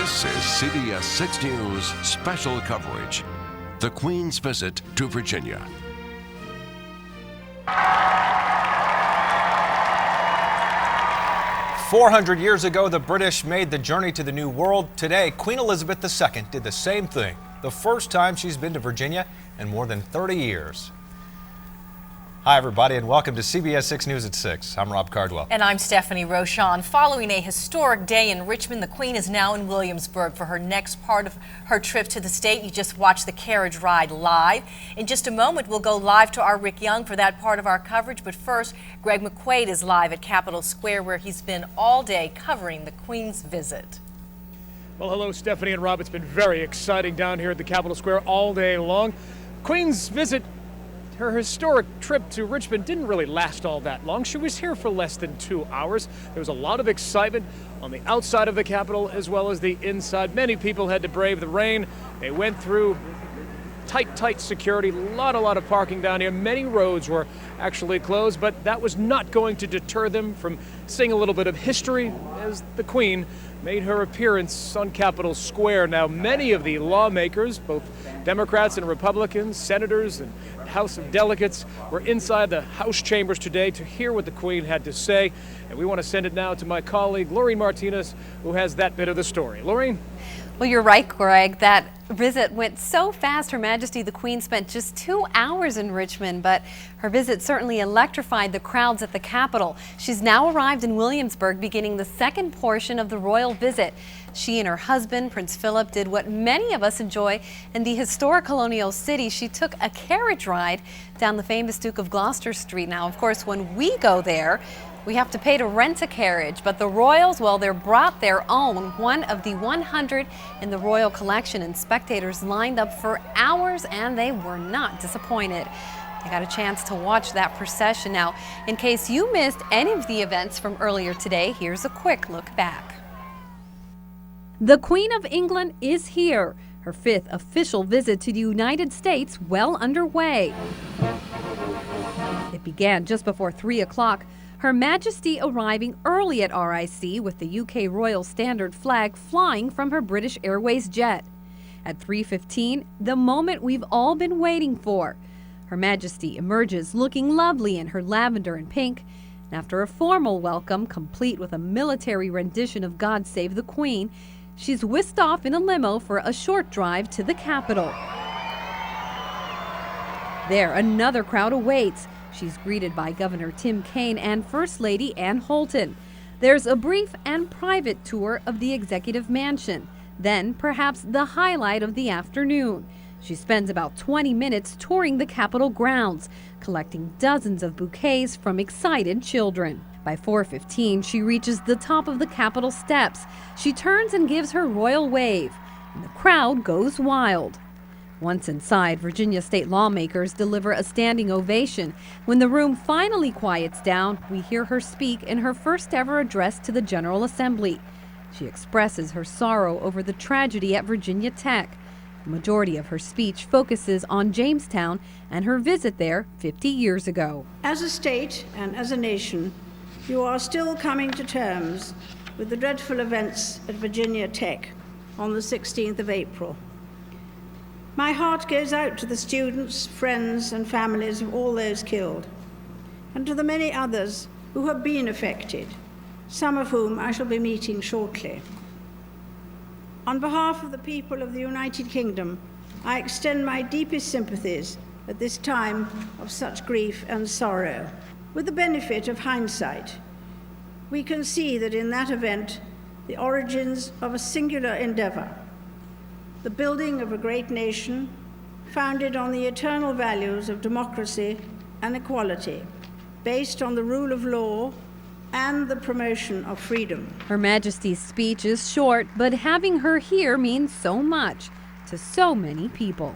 This is CBS 6 News special coverage. The Queen's visit to Virginia. "400 years ago, the British made the journey to the New World. Today, Queen Elizabeth II did the same thing. The first time she's been to Virginia in more than 30 years. Hi, everybody, and welcome to CBS 6 News at 6. I'm Rob Cardwell. And I'm Stephanie Rochon. Following a historic day in Richmond, the Queen is now in Williamsburg for her next part of her trip to the state. You just watched the carriage ride live. In just a moment, we'll go live to our Rick Young for that part of our coverage. But first, Greg McQuaid is live at Capitol Square, where he's been all day covering the Queen's visit. Well, hello, Stephanie and Rob. It's been very exciting down here at the Capitol Square all day long. Queen's visit, her historic trip to Richmond, didn't really last all that long. She was here for less than 2 hours. There was a lot of excitement on the outside of the Capitol as well as the inside. Many people had to brave the rain. They went through tight security, a lot of parking down here. Many roads were actually closed, but that was not going to deter them from seeing a little bit of history as the Queen made her appearance on Capitol Square. Now, many of the lawmakers, both Democrats and Republicans, senators and House of Delegates, were inside the House chambers today to hear what the Queen had to say. And we want to send it now to my colleague, Lorene Martinez, who has that bit of the story. Lorene? Well, you're right, Greg. That visit went so fast. Her Majesty the Queen spent just 2 hours in Richmond, but her visit certainly electrified the crowds at the Capitol. She's now arrived in Williamsburg, beginning the second portion of the royal visit. She and her husband, Prince Philip, did what many of us enjoy in the historic colonial city. She took a carriage ride down the famous Duke of Gloucester Street. Now, of course, when we go there, we have to pay to rent a carriage, but the royals, well, they brought their own, one of the 100 in the royal collection, and spectators lined up for hours, and they were not disappointed. I got a chance to watch that procession. Now, in case you missed any of the events from earlier today, here's a quick look back. The Queen of England is here, her 5th official visit to the United States well underway. It began just before 3 o'clock. Her Majesty arriving early at RIC with the UK Royal Standard flag flying from her British Airways jet. At 3:15, the moment we've all been waiting for. Her Majesty emerges looking lovely in her lavender and pink. And after a formal welcome, complete with a military rendition of God Save the Queen, she's whisked off in a limo for a short drive to the Capitol. There, another crowd awaits. She's greeted by Governor Tim Kaine and First Lady Ann Holton. There's a brief and private tour of the Executive Mansion. Then, perhaps the highlight of the afternoon. She spends about 20 minutes touring the Capitol grounds, collecting dozens of bouquets from excited children. By 4:15, she reaches the top of the Capitol steps. She turns and gives her royal wave, and the crowd goes wild. Once inside, Virginia state lawmakers deliver a standing ovation. When the room finally quiets down, we hear her speak in her first ever address to the General Assembly. She expresses her sorrow over the tragedy at Virginia Tech. The majority of her speech focuses on Jamestown and her visit there 50 years ago. As a state and as a nation, you are still coming to terms with the dreadful events at Virginia Tech on the 16th of April. My heart goes out to the students, friends, and families of all those killed, and to the many others who have been affected, some of whom I shall be meeting shortly. On behalf of the people of the United Kingdom, I extend my deepest sympathies at this time of such grief and sorrow. With the benefit of hindsight, we can see that in that event, the origins of a singular endeavor, the building of a great nation founded on the eternal values of democracy and equality, based on the rule of law and the promotion of freedom. Her Majesty's speech is short, but having her here means so much to so many people.